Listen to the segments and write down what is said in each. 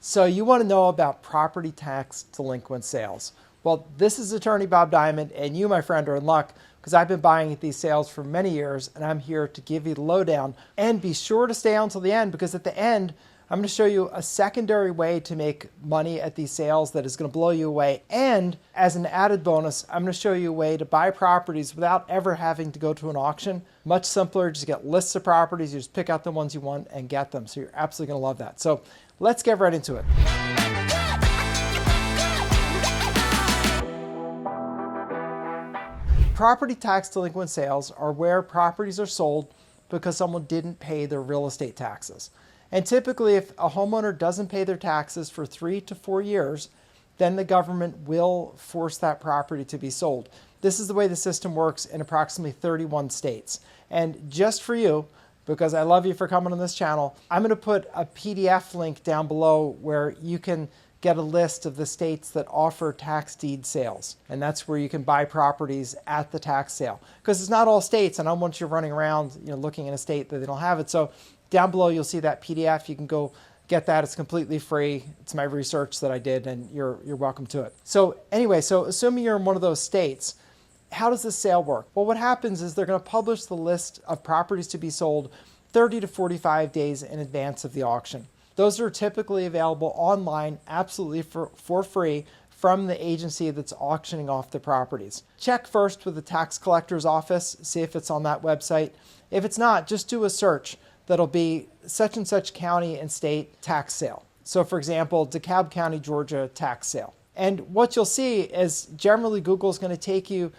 So you want to know about property tax delinquent sales. Well, this is Attorney Bob Diamond, and you, my friend, are in luck because I've been buying at these sales for many years, and I'm here to give you the lowdown. And be sure to stay on until the end, because at the end, I'm going to show you a secondary way to make money at these sales that is going to blow you away. And as an added bonus, I'm going to show you a way to buy properties without ever having to go to an auction. Much simpler, just get lists of properties, you just pick out the ones you want and get them. So you're absolutely going to love that. So let's get right into it. Property tax delinquent sales are where properties are sold because someone didn't pay their real estate taxes. And typically, if a homeowner doesn't pay their taxes for 3 to 4 years, then the government will force that property to be sold. This is the way the system works in approximately 31 states. And just for you, because I love you for coming on this channel, I'm going to put a PDF link down below where you can get a list of the states that offer tax deed sales. And that's where you can buy properties at the tax sale. Because it's not all states, and I don't want you running around looking in a state that they don't have it. So down below you'll see that PDF. You can go get that. It's completely free. It's my research that I did, and you're welcome to it. So anyway, so assuming you're in one of those states, how does this sale work? Well, what happens is they're going to publish the list of properties to be sold 30 to 45 days in advance of the auction. Those are typically available online absolutely for free from the agency that's auctioning off the properties. Check first with the tax collector's office, see if it's on that website. If it's not, just do a search that'll be such and such county and state tax sale. So for example, DeKalb County, Georgia tax sale. And what you'll see is generally Google's going to take you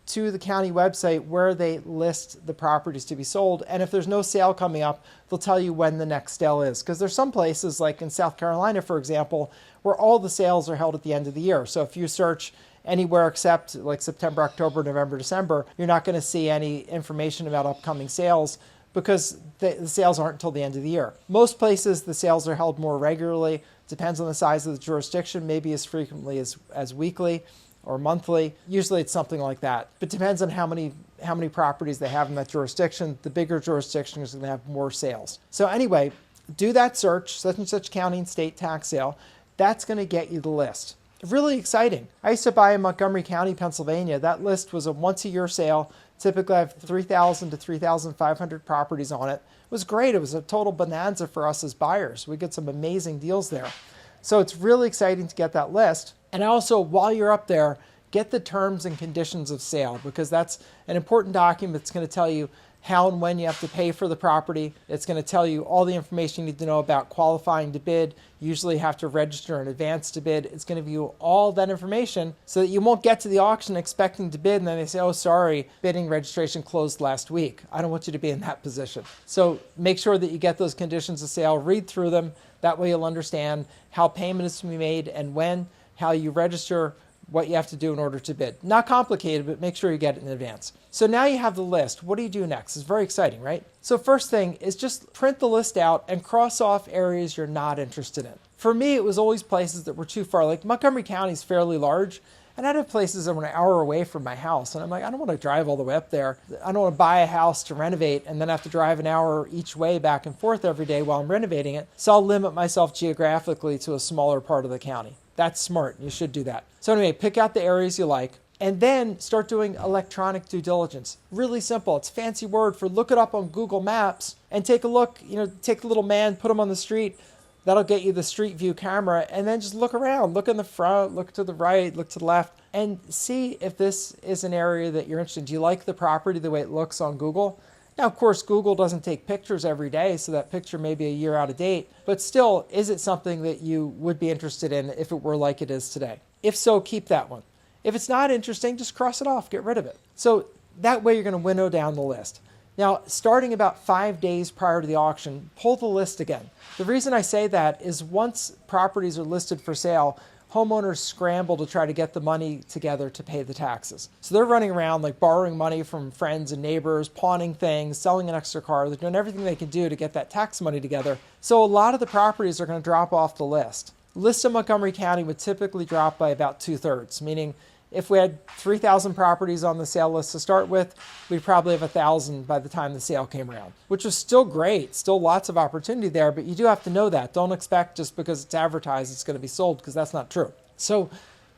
to the county website where they list the properties to be sold. And if there's no sale coming up, they'll tell you when the next sale is. Because there's some places, like in South Carolina, for example, where all the sales are held at the end of the year. So if you search anywhere except like September, October, November, December, you're not going to see any information about upcoming sales because the sales aren't until the end of the year. Most places, the sales are held more regularly. Depends on the size of the jurisdiction, maybe as frequently as weekly or monthly. Usually it's something like that. But depends on how many properties they have in that jurisdiction. The bigger jurisdiction is going to have more sales. So anyway, do that search, such and such county and state tax sale. That's going to get you the list. Really exciting. I used to buy in Montgomery County, Pennsylvania. That list was a once-a-year sale. Typically I have 3,000 to 3,500 properties on it. It was great. It was a total bonanza for us as buyers. We get some amazing deals there. So it's really exciting to get that list. And also, while you're up there, get the terms and conditions of sale, because that's an important document that's going to tell you how and when you have to pay for the property. It's going to tell you all the information you need to know about qualifying to bid. You usually have to register in advance to bid. It's going to give you all that information so that you won't get to the auction expecting to bid and then they say, oh, sorry, bidding registration closed last week. I don't want you to be in that position. So make sure that you get those conditions of sale, read through them. That way you'll understand how payment is to be made and when, how you register, what you have to do in order to bid. Not complicated, but make sure you get it in advance. So now you have the list. What do you do next? It's very exciting, right? So first thing is just print the list out and cross off areas you're not interested in. For me, it was always places that were too far. Like Montgomery County is fairly large, and I'd have places that were an hour away from my house. And I'm like, I don't want to drive all the way up there. I don't want to buy a house to renovate and then have to drive an hour each way back and forth every day while I'm renovating it. So I'll limit myself geographically to a smaller part of the county. That's smart. You should do that. So anyway, pick out the areas you like and then start doing electronic due diligence. Really simple. It's a fancy word for look it up on Google Maps and take a look, take the little man, put him on the street. That'll get you the street view camera, and then just look around, look in the front, look to the right, look to the left, and see if this is an area that you're interested in. Do you like the property the way it looks on Google? Now, of course, Google doesn't take pictures every day, so that picture may be a year out of date, but still, is it something that you would be interested in if it were like it is today? If so, keep that one. If it's not interesting, just cross it off, get rid of it. So that way you're going to winnow down the list. Now, starting about 5 days prior to the auction, pull the list again. The reason I say that is once properties are listed for sale, homeowners scramble to try to get the money together to pay the taxes. So they're running around like borrowing money from friends and neighbors, pawning things, selling an extra car. They're doing everything they can do to get that tax money together. So a lot of the properties are going to drop off the list. The list of Montgomery County would typically drop by about 2/3, meaning if we had 3,000 properties on the sale list to start with, we'd probably have 1,000 by the time the sale came around, which was still great. Still lots of opportunity there, but you do have to know that. Don't expect just because it's advertised it's going to be sold, because that's not true. So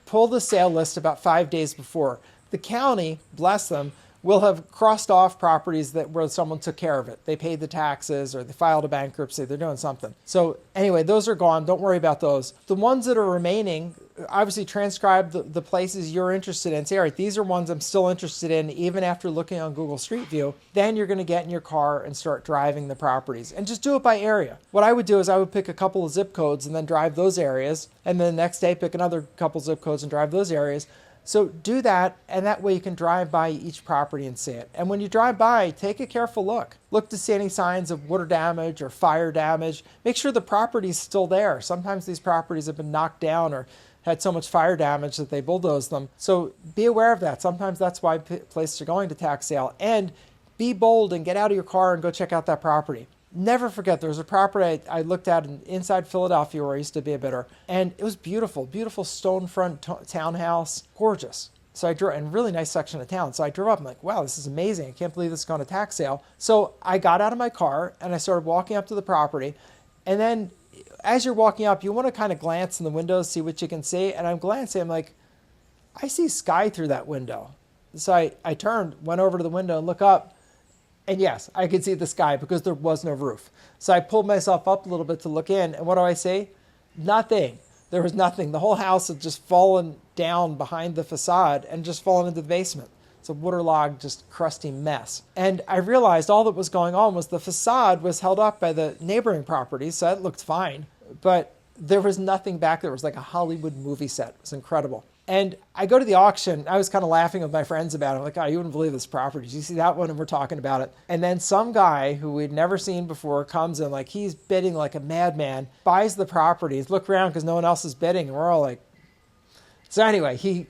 pull the sale list about 5 days before. The county, bless them, will have crossed off properties where someone took care of it. They paid the taxes or they filed a bankruptcy. They're doing something. So anyway, those are gone. Don't worry about those. The ones that are remaining, obviously transcribe the places you're interested in. Say, all right, these are ones I'm still interested in even after looking on Google Street View. Then you're going to get in your car and start driving the properties. And just do it by area. What I would do is I would pick a couple of zip codes and then drive those areas. And then the next day pick another couple zip codes and drive those areas. So do that, and that way you can drive by each property and see it. And when you drive by, take a careful look. Look to see any signs of water damage or fire damage. Make sure the property's still there. Sometimes these properties have been knocked down or had so much fire damage that they bulldozed them. So be aware of that. Sometimes that's why places are going to tax sale. And be bold and get out of your car and go check out that property. Never forget, there was a property I looked at inside Philadelphia where I used to be a bidder, and it was beautiful, beautiful stone front townhouse, gorgeous. So I drove, and really nice section of town. So I drove up, I'm like, wow, this is amazing. I can't believe this is going to tax sale. So I got out of my car and I started walking up to the property. And then as you're walking up, you want to kind of glance in the windows, see what you can see. And I'm glancing, I'm like, I see sky through that window. So I turned, went over to the window and looked up. And yes, I could see the sky because there was no roof. So I pulled myself up a little bit to look in. And what do I see? Nothing. There was nothing. The whole house had just fallen down behind the facade and just fallen into the basement. It's a waterlogged, just crusty mess. And I realized all that was going on was the facade was held up by the neighboring properties. So that looked fine. But there was nothing back there. It was like a Hollywood movie set. It was incredible. And I go to the auction. I was kind of laughing with my friends about it. I'm like, oh, you wouldn't believe this property. Did you see that one? And we're talking about it. And then some guy who we'd never seen before comes in, like he's bidding like a madman, buys the properties, look around because no one else is bidding. And we're all like, so anyway, he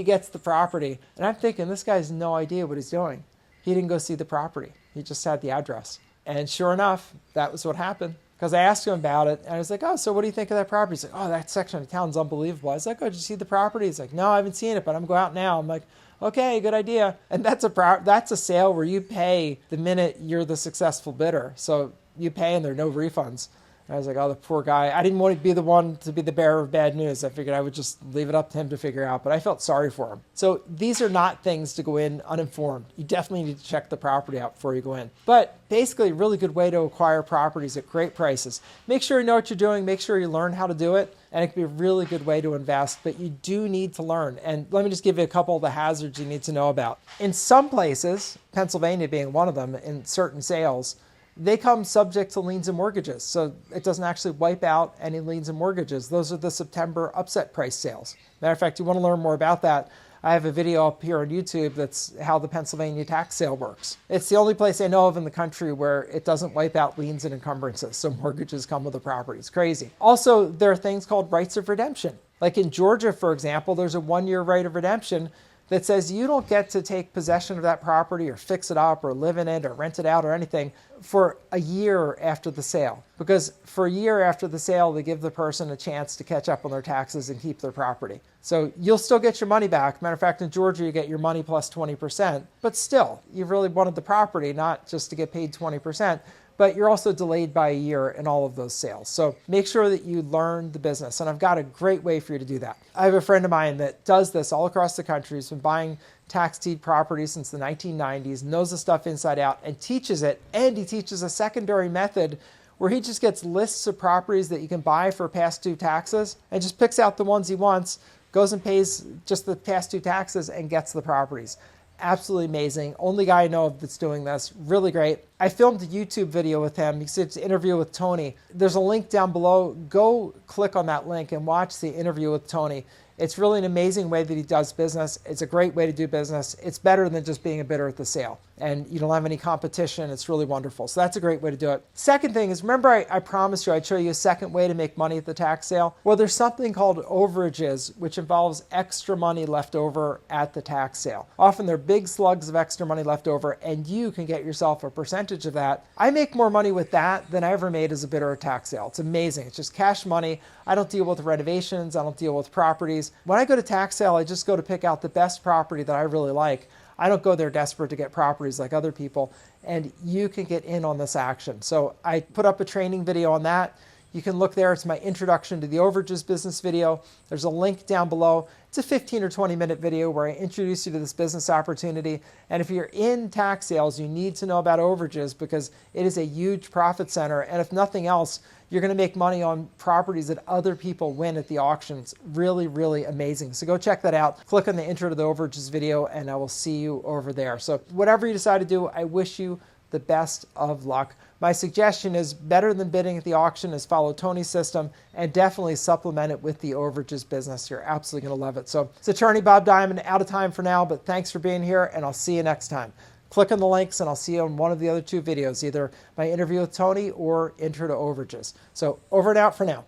gets the property. And I'm thinking, this guy has no idea what he's doing. He didn't go see the property. He just had the address. And sure enough, that was what happened. Because I asked him about it, and I was like, oh, so what do you think of that property? He's like, oh, that section of town's unbelievable. I was like, oh, did you see the property? He's like, no, I haven't seen it, but I'm going out now. I'm like, okay, good idea. And that's a sale where you pay the minute you're the successful bidder. So you pay and there are no refunds. And I was like, oh, the poor guy. I didn't want to be the one to be the bearer of bad news. I figured I would just leave it up to him to figure out, but I felt sorry for him. So these are not things to go in uninformed. You definitely need to check the property out before you go in. But basically, a really good way to acquire properties at great prices. Make sure you know what you're doing. Make sure you learn how to do it. And it can be a really good way to invest, but you do need to learn. And let me just give you a couple of the hazards you need to know about. In some places, Pennsylvania being one of them, in certain sales, they come subject to liens and mortgages. So it doesn't actually wipe out any liens and mortgages. Those are the September upset price sales. Matter of fact, you want to learn more about that, I have a video up here on YouTube that's how the Pennsylvania tax sale works. It's the only place I know of in the country where it doesn't wipe out liens and encumbrances. So mortgages come with the property. It's crazy. Also, there are things called rights of redemption. Like in Georgia, for example, there's a 1-year right of redemption that says you don't get to take possession of that property or fix it up or live in it or rent it out or anything for a year after the sale. Because for a year after the sale, they give the person a chance to catch up on their taxes and keep their property. So you'll still get your money back. Matter of fact, in Georgia, you get your money plus 20%. But still, you really wanted the property, not just to get paid 20%. But you're also delayed by a year in all of those sales. So make sure that you learn the business. And I've got a great way for you to do that. I have a friend of mine that does this all across the country. He's been buying tax deed properties since the 1990s, knows the stuff inside out, and teaches it. And he teaches a secondary method where he just gets lists of properties that you can buy for past due taxes and just picks out the ones he wants, goes and pays just the past due taxes and gets the properties. Absolutely amazing. Only guy I know of that's doing this. Really great. I filmed a YouTube video with him. It's an interview with Tony. There's a link down below. Go click on that link and watch the interview with Tony. It's really an amazing way that he does business. It's a great way to do business. It's better than just being a bidder at the sale. And you don't have any competition. It's really wonderful. So that's a great way to do it. Second thing is, remember I promised you I'd show you a second way to make money at the tax sale? Well, there's something called overages, which involves extra money left over at the tax sale. Often there are big slugs of extra money left over, and you can get yourself a percentage percentage of that. I make more money with that than I ever made as a bidder at a tax sale. It's amazing. It's just cash money. I don't deal with renovations. I don't deal with properties. When I go to tax sale, I just go to pick out the best property that I really like. I don't go there desperate to get properties like other people, and you can get in on this action. So I put up a training video on that. You can look there. It's my introduction to the Overages Business video. There's a link down below. It's a 15 or 20 minute video where I introduce you to this business opportunity. And if you're in tax sales, you need to know about overages because it is a huge profit center. And if nothing else, you're going to make money on properties that other people win at the auctions. Really, really amazing. So go check that out. Click on the intro to the Overages video and I will see you over there. So whatever you decide to do, I wish you the best of luck. My suggestion is better than bidding at the auction is follow Tony's system and definitely supplement it with the Overages Business. You're absolutely going to love it. So it's Attorney Bob Diamond, out of time for now, but thanks for being here and I'll see you next time. Click on the links and I'll see you on one of the other two videos, either my interview with Tony or intro to overages. So over and out for now.